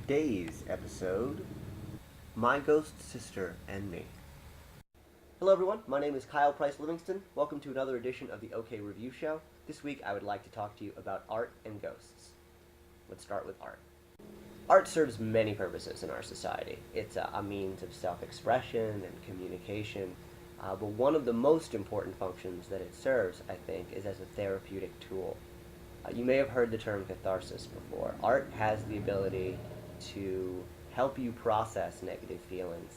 today's episode, My Ghost Sister and Me. Hello everyone, my name is Kyle Price-Livingston. Welcome to another edition of the OK Review Show. This week I would like to talk to you about art and ghosts. Let's start with art. Art serves many purposes in our society. It's a means of self-expression and communication, but one of the most important functions that it serves, I think, is as a therapeutic tool. You may have heard the term catharsis before. Art has the ability to help you process negative feelings,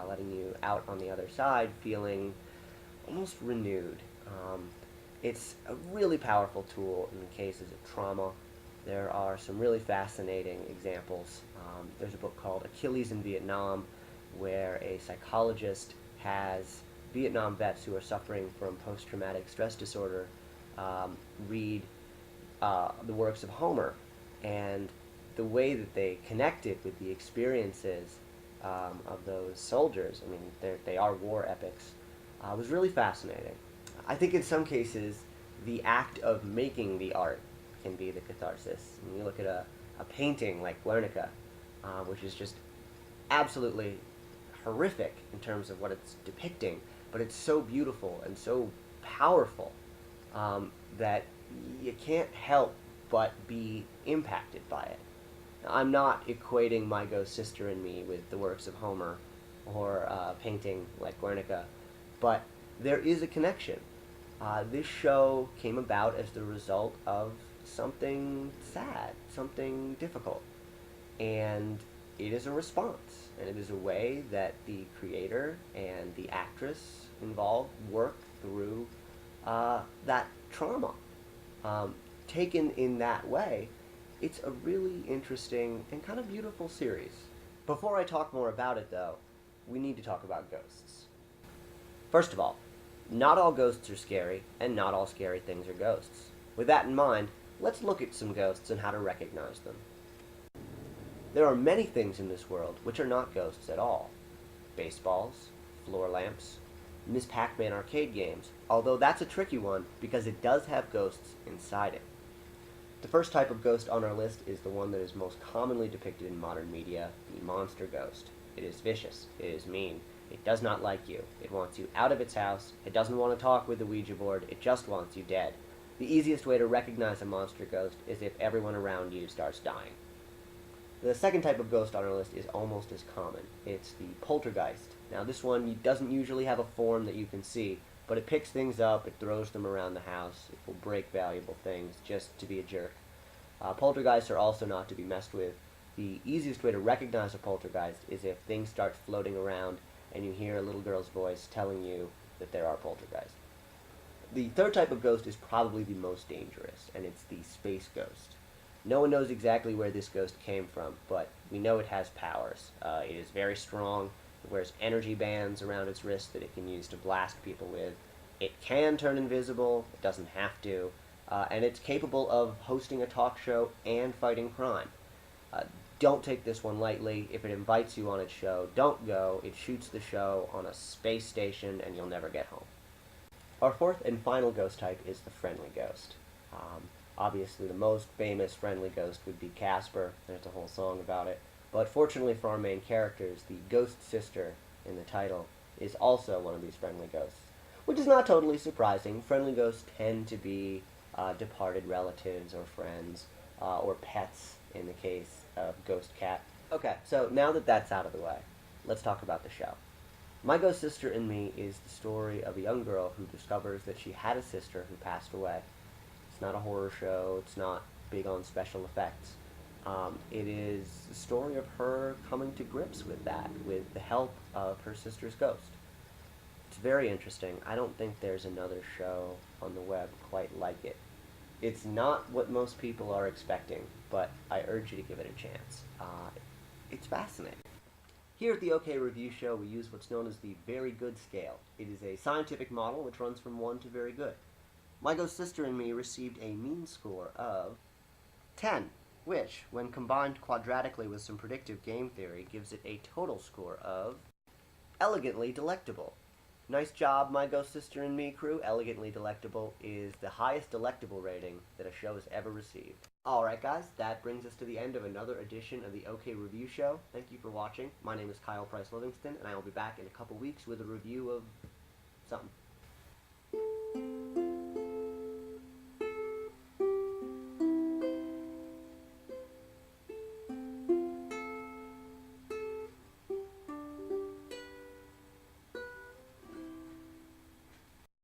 letting you out on the other side feeling almost renewed. It's a really powerful tool in cases of trauma. There are some really fascinating examples. There's a book called Achilles in Vietnam, where a psychologist has Vietnam vets who are suffering from post-traumatic stress disorder read the works of Homer, and the way that they connected with the experiences of those soldiers, I mean, they are war epics, was really fascinating. I think in some cases, the act of making the art can be the catharsis. When you look at a painting like Guernica, which is just absolutely horrific in terms of what it's depicting, but it's so beautiful and so powerful that you can't help but be impacted by it. Now, I'm not equating My Ghost Sister and Me with the works of Homer or a painting like Guernica, but there is a connection. This show came about as the result of something sad, something difficult, and it is a response, and it is a way that the creator and the actress involved work through that trauma. Taken in that way, it's a really interesting and kind of beautiful series. Before I talk more about it, though, we need to talk about ghosts. First of all, not all ghosts are scary, and not all scary things are ghosts. With that in mind, let's look at some ghosts and how to recognize them. There are many things in this world which are not ghosts at all. Baseballs, floor lamps, Ms. Pac-Man arcade games, although that's a tricky one because it does have ghosts inside it. The first type of ghost on our list is the one that is most commonly depicted in modern media, the monster ghost. It is vicious, it is mean, it does not like you, it wants you out of its house, it doesn't want to talk with the Ouija board, it just wants you dead. The easiest way to recognize a monster ghost is if everyone around you starts dying. The second type of ghost on our list is almost as common. It's the poltergeist. Now this one doesn't usually have a form that you can see, but it picks things up, it throws them around the house, it will break valuable things just to be a jerk. Poltergeists are also not to be messed with. The easiest way to recognize a poltergeist is if things start floating around and you hear a little girl's voice telling you that there are poltergeists. The third type of ghost is probably the most dangerous, and it's the space ghost. No one knows exactly where this ghost came from, but we know it has powers. It is very strong. It wears energy bands around its wrist that it can use to blast people with. It can turn invisible. It doesn't have to. And it's capable of hosting a talk show and fighting crime. Don't take this one lightly. If it invites you on its show, don't go. It shoots the show on a space station and you'll never get home. Our fourth and final ghost type is the friendly ghost. Obviously, the most famous friendly ghost would be Casper. There's a whole song about it. But fortunately for our main characters, the ghost sister in the title is also one of these friendly ghosts, which is not totally surprising. Friendly ghosts tend to be departed relatives or friends or pets in the case of Ghost Cat. Okay, so now that that's out of the way, let's talk about the show. My Ghost Sister and Me is the story of a young girl who discovers that she had a sister who passed away. It's not a horror show. It's not big on special effects. It is the story of her coming to grips with that, with the help of her sister's ghost. It's very interesting. I don't think there's another show on the web quite like it. It's not what most people are expecting, but I urge you to give it a chance. It's fascinating. Here at the OK Review Show, we use what's known as the very good scale. It is a scientific model which runs from 1 to very good. My Ghost Sister and Me received a mean score of 10, which, when combined quadratically with some predictive game theory, gives it a total score of elegantly delectable. Nice job, My Ghost Sister and Me crew. Elegantly Delectable is the highest delectable rating that a show has ever received. Alright guys, that brings us to the end of another edition of the OK Review Show. Thank you for watching. My name is Kyle Price-Livingston, and I will be back in a couple weeks with a review of something.